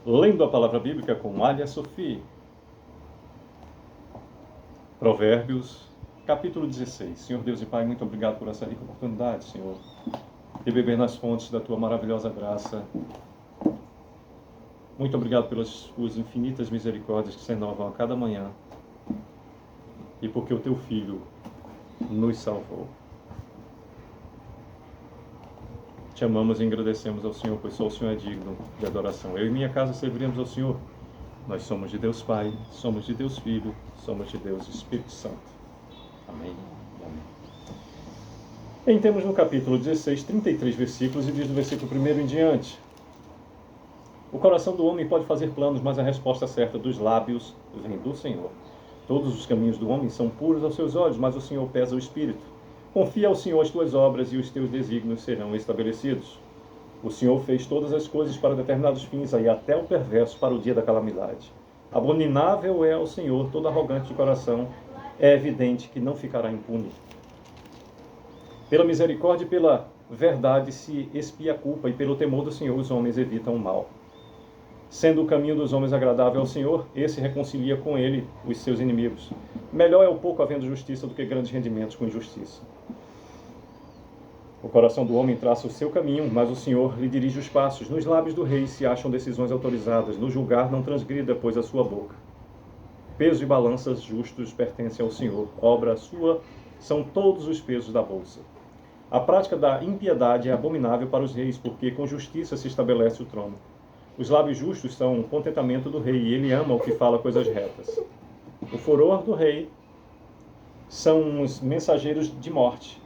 Lendo a palavra bíblica com Alia Sofia. Provérbios, capítulo 16. Senhor Deus e Pai, muito obrigado por essa rica oportunidade, Senhor, de beber nas fontes da Tua maravilhosa graça. Muito obrigado pelas Tuas infinitas misericórdias que se renovam a cada manhã e porque o Teu Filho nos salvou. Te amamos e agradecemos ao Senhor, pois só o Senhor é digno de adoração. Eu e minha casa serviremos ao Senhor. Nós somos de Deus Pai, somos de Deus Filho, somos de Deus Espírito Santo. Amém. Amém. Temos no capítulo 16, 33 versículos, e diz do versículo 1 em diante: o coração do homem pode fazer planos, mas a resposta certa dos lábios vem do Senhor. Todos os caminhos do homem são puros aos seus olhos, mas o Senhor pesa o espírito. Confia ao Senhor as tuas obras e os teus desígnios serão estabelecidos. O Senhor fez todas as coisas para determinados fins, e até o perverso para o dia da calamidade. Abominável é ao Senhor todo arrogante de coração, é evidente que não ficará impune. Pela misericórdia e pela verdade se expia a culpa, e pelo temor do Senhor os homens evitam o mal. Sendo o caminho dos homens agradável ao Senhor, esse reconcilia com ele os seus inimigos. Melhor é o pouco havendo justiça do que grandes rendimentos com injustiça. O coração do homem traça o seu caminho, mas o Senhor lhe dirige os passos. Nos lábios do rei se acham decisões autorizadas. No julgar não transgrida, pois a sua boca. Peso e balanças justos pertencem ao Senhor. Obra sua são todos os pesos da bolsa. A prática da impiedade é abominável para os reis, porque com justiça se estabelece o trono. Os lábios justos são o contentamento do rei, e ele ama o que fala coisas retas. O furor do rei são os mensageiros de morte,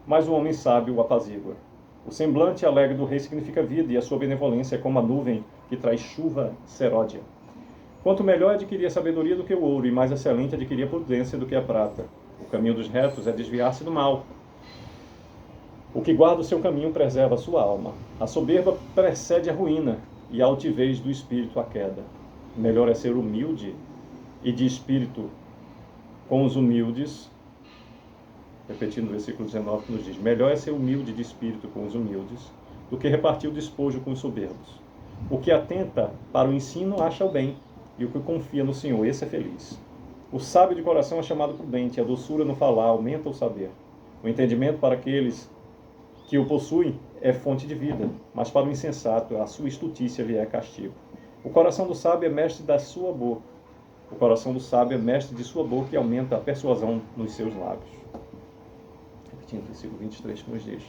mas o homem sábio o apazigua. O semblante alegre do rei significa vida, e a sua benevolência é como a nuvem que traz chuva seródia. Quanto melhor adquirir a sabedoria do que o ouro, e mais excelente adquirir a prudência do que a prata. O caminho dos retos é desviar-se do mal. O que guarda o seu caminho preserva a sua alma. A soberba precede a ruína, e a altivez do espírito a queda. Melhor é ser humilde e de espírito com os humildes. Repetindo o versículo 19 que nos diz: melhor é ser humilde de espírito com os humildes do que repartir o despojo com os soberbos. O que atenta para o ensino acha o bem, e o que confia no Senhor, esse é feliz. O sábio de coração é chamado prudente, a doçura no falar aumenta o saber. O entendimento para aqueles que o possuem é fonte de vida, mas para o insensato a sua estutícia lhe é castigo. O coração do sábio é mestre da sua boca. O coração do sábio é mestre de sua boca e aumenta a persuasão nos seus lábios. Repetindo o versículo 23 que nos diz: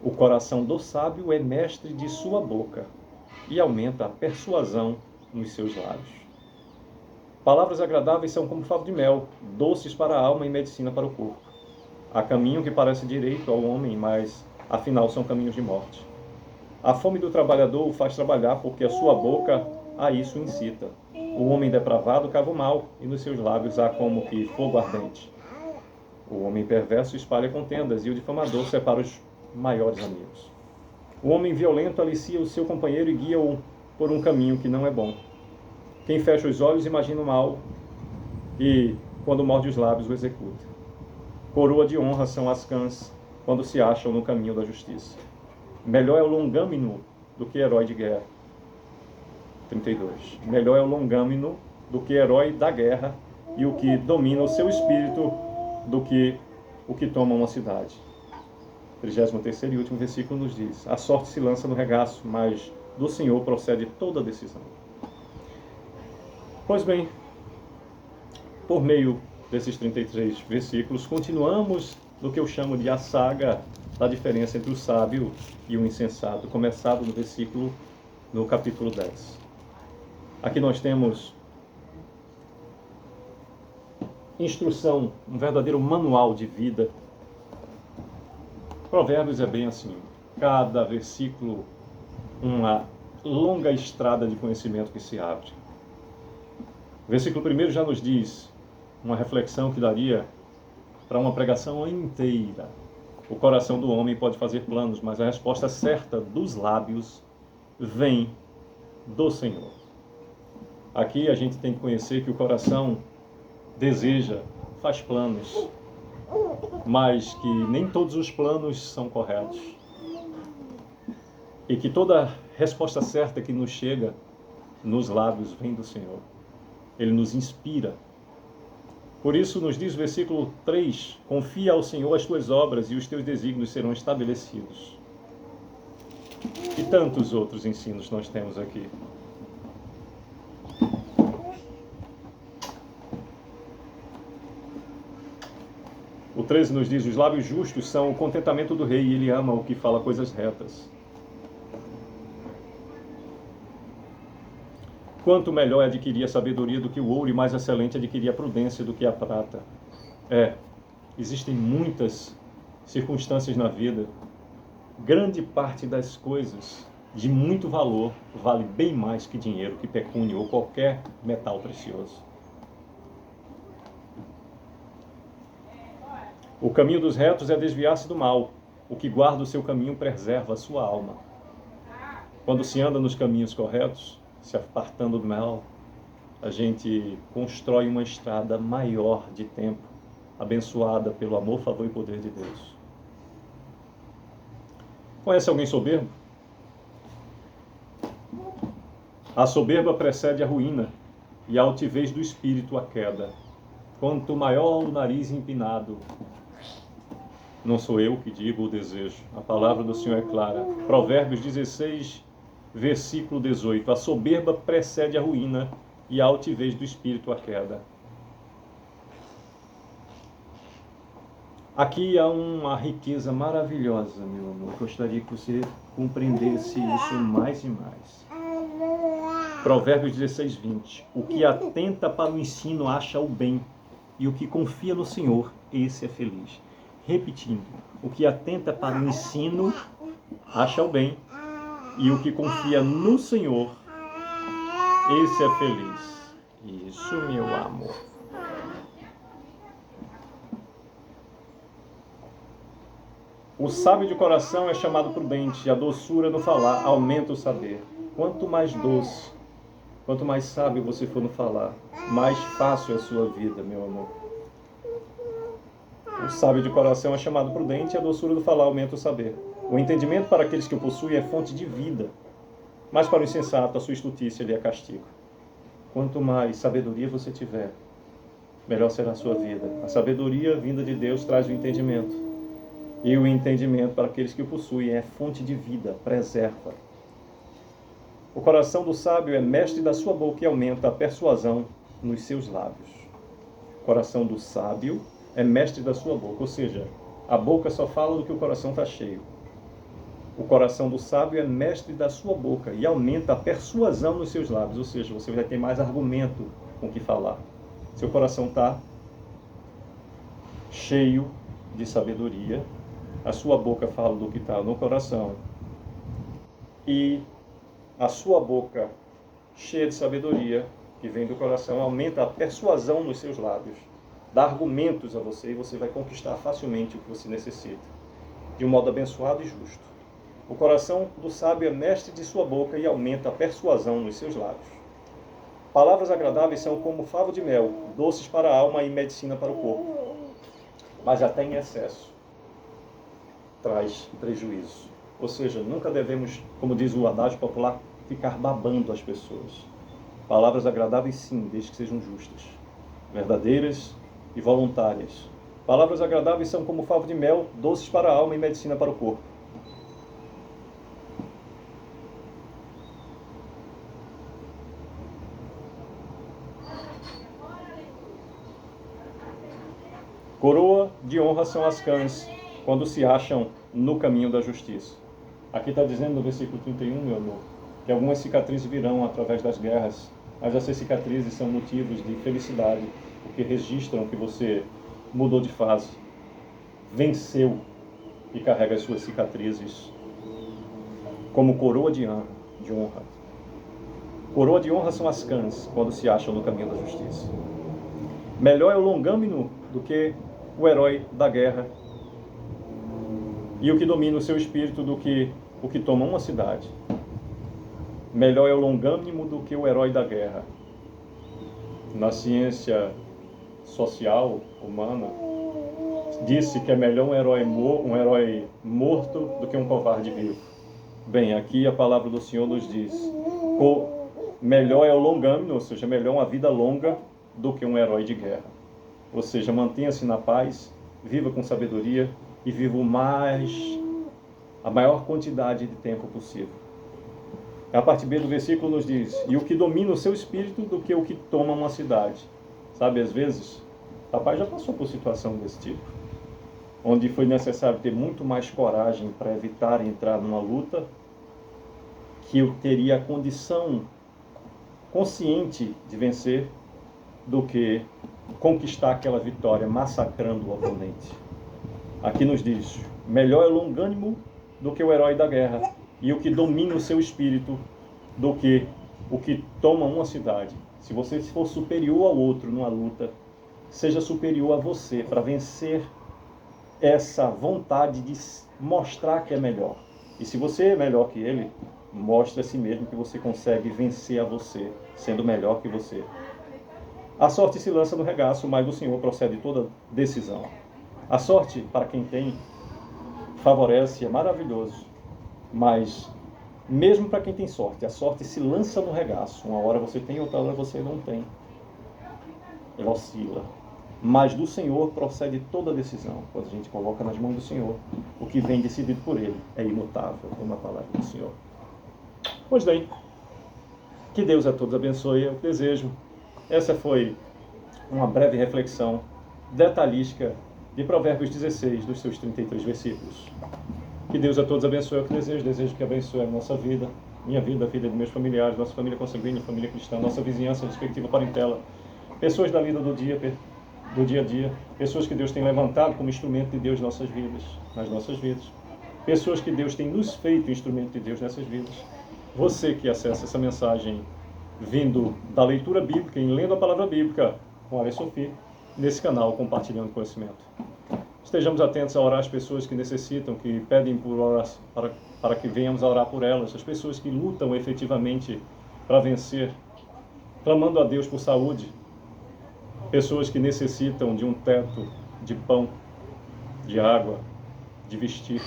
o coração do sábio é mestre de sua boca e aumenta a persuasão nos seus lábios. Palavras agradáveis são como favo de mel, doces para a alma e medicina para o corpo. Há caminho que parece direito ao homem, mas afinal são caminhos de morte. A fome do trabalhador o faz trabalhar, porque a sua boca a isso incita. O homem depravado cava o mal, e nos seus lábios há como que fogo ardente. O homem perverso espalha contendas, e o difamador separa os maiores amigos. O homem violento alicia o seu companheiro e guia-o por um caminho que não é bom. Quem fecha os olhos imagina o mal, e quando morde os lábios o executa. Coroa de honra são as cãs, quando se acham no caminho da justiça. Melhor é o longâmino do que herói de guerra. 32. Melhor é o longâmino do que herói da guerra, e o que domina o seu espírito do que o que toma uma cidade. 33º e último versículo nos diz: a sorte se lança no regaço, mas do Senhor procede toda a decisão. Pois bem, por meio desses 33 versículos, continuamos no que eu chamo de a saga da diferença entre o sábio e o insensato, começado no capítulo 10. Aqui nós temos instrução, um verdadeiro manual de vida. Provérbios é bem assim, cada versículo uma longa estrada de conhecimento que se abre. O versículo 1 já nos diz uma reflexão que daria para uma pregação inteira. O coração do homem pode fazer planos, mas a resposta certa dos lábios vem do Senhor. Aqui a gente tem que conhecer que o coração deseja, faz planos, mas que nem todos os planos são corretos. E que toda resposta certa que nos chega nos lábios vem do Senhor. Ele nos inspira. Por isso nos diz o versículo 3, confia ao Senhor as tuas obras e os teus desígnios serão estabelecidos. E tantos outros ensinos nós temos aqui. O 13 nos diz, os lábios justos são o contentamento do rei e ele ama o que fala coisas retas. Quanto melhor é adquirir a sabedoria do que o ouro e mais excelente adquirir a prudência do que a prata. Existem muitas circunstâncias na vida. Grande parte das coisas de muito valor vale bem mais que dinheiro, que pecúnia ou qualquer metal precioso. O caminho dos retos é desviar-se do mal. O que guarda o seu caminho preserva a sua alma. Quando se anda nos caminhos corretos, se apartando do mal, a gente constrói uma estrada maior de tempo, abençoada pelo amor, favor e poder de Deus. Conhece alguém soberbo? A soberba precede a ruína e a altivez do espírito a queda. Quanto maior o nariz empinado, não sou eu que digo o desejo, a palavra do Senhor é clara. Provérbios 16, versículo 18. A soberba precede a ruína e a altivez do espírito a queda. Aqui há uma riqueza maravilhosa, meu amor. Gostaria que você compreendesse isso mais e mais. Provérbios 16, 20. O que atenta para o ensino acha o bem, e o que confia no Senhor, esse é feliz. Repetindo, o que atenta para o ensino acha o bem, e o que confia no Senhor, esse é feliz. Isso, meu amor. O sábio de coração é chamado prudente, e a doçura no falar aumenta o saber. Quanto mais doce, quanto mais sábio você for no falar, mais fácil é a sua vida, meu amor. O sábio de coração é chamado prudente, e a doçura do falar aumenta o saber. O entendimento para aqueles que o possuem é fonte de vida, mas para o insensato a sua estutícia lhe é castigo. Quanto mais sabedoria você tiver, melhor será a sua vida. A sabedoria vinda de Deus traz o entendimento. E o entendimento para aqueles que o possuem é fonte de vida, preserva. O coração do sábio é mestre da sua boca e aumenta a persuasão nos seus lábios. O coração do sábio é mestre da sua boca, ou seja, a boca só fala do que o coração está cheio. O coração do sábio é mestre da sua boca e aumenta a persuasão nos seus lábios, ou seja, você vai ter mais argumento com o que falar. Seu coração está cheio de sabedoria, a sua boca fala do que está no coração, e a sua boca cheia de sabedoria, que vem do coração, aumenta a persuasão nos seus lábios, dá argumentos a você e você vai conquistar facilmente o que você necessita, de um modo abençoado e justo. O coração do sábio é mestre de sua boca e aumenta a persuasão nos seus lábios. Palavras agradáveis são como favo de mel, doces para a alma e medicina para o corpo. Mas até em excesso traz prejuízo. Ou seja, nunca devemos, como diz o adágio popular, ficar babando as pessoas. Palavras agradáveis sim, desde que sejam justas, verdadeiras e voluntárias. Palavras agradáveis são como favo de mel, doces para a alma e medicina para o corpo. Coroa de honra são as cães, quando se acham no caminho da justiça. Aqui está dizendo no versículo 31, meu amor, que algumas cicatrizes virão através das guerras, mas essas cicatrizes são motivos de felicidade, porque registram que você mudou de fase, venceu e carrega as suas cicatrizes como coroa de honra. Coroa de honra são as cães, quando se acham no caminho da justiça. Melhor é o longâmino do que o herói da guerra, e o que domina o seu espírito do que o que toma uma cidade. Melhor é o longânimo do que o herói da guerra. Na ciência social humana, disse que é melhor um herói morto do que um covarde vivo. Bem, aqui a palavra do Senhor nos diz: melhor é o longânimo, ou seja, melhor uma vida longa do que um herói de guerra. Ou seja, mantenha-se na paz, viva com sabedoria e viva a maior quantidade de tempo possível. A parte B do versículo nos diz: e o que domina o seu espírito do que o que toma uma cidade. Sabe, às vezes, o rapaz já passou por situação desse tipo, onde foi necessário ter muito mais coragem para evitar entrar numa luta, que eu teria a condição consciente de vencer, do que conquistar aquela vitória massacrando o oponente. Aqui nos diz: melhor é o longânimo do que o herói da guerra, e o que domina o seu espírito do que o que toma uma cidade. Se você for superior ao outro numa luta, seja superior a você para vencer essa vontade de mostrar que é melhor. E se você é melhor que ele, mostre a si mesmo que você consegue vencer a você, sendo melhor que você. A sorte se lança no regaço, mas do Senhor procede toda decisão. A sorte, para quem tem, favorece, é maravilhoso. Mas, mesmo para quem tem sorte, a sorte se lança no regaço. Uma hora você tem, outra hora você não tem. Ela oscila. Mas do Senhor procede toda decisão. Quando a gente coloca nas mãos do Senhor, o que vem decidido por Ele é imutável, como a palavra do Senhor. Pois bem, que Deus a todos abençoe, eu desejo. Essa foi uma breve reflexão detalhística de Provérbios 16, dos seus 33 versículos. Que Deus a todos abençoe, eu desejo que abençoe a nossa vida, minha vida, a vida de meus familiares, nossa família consanguínea, família cristã, nossa vizinhança, respectiva parentela, pessoas da lida do dia a dia, pessoas que Deus tem levantado como instrumento de Deus nas nossas vidas, pessoas que Deus tem nos feito instrumento de Deus nessas vidas. Você que acessa essa mensagem vindo da leitura bíblica, em lendo a palavra bíblica com a Sophie, nesse canal, compartilhando conhecimento. Estejamos atentos a orar as pessoas que necessitam, que pedem por oração, para que venhamos a orar por elas, as pessoas que lutam efetivamente para vencer, clamando a Deus por saúde, pessoas que necessitam de um teto, de pão, de água, de vestir.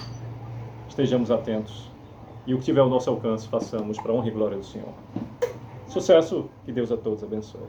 Estejamos atentos e o que tiver ao nosso alcance, façamos para a honra e glória do Senhor. Sucesso, que Deus a todos abençoe.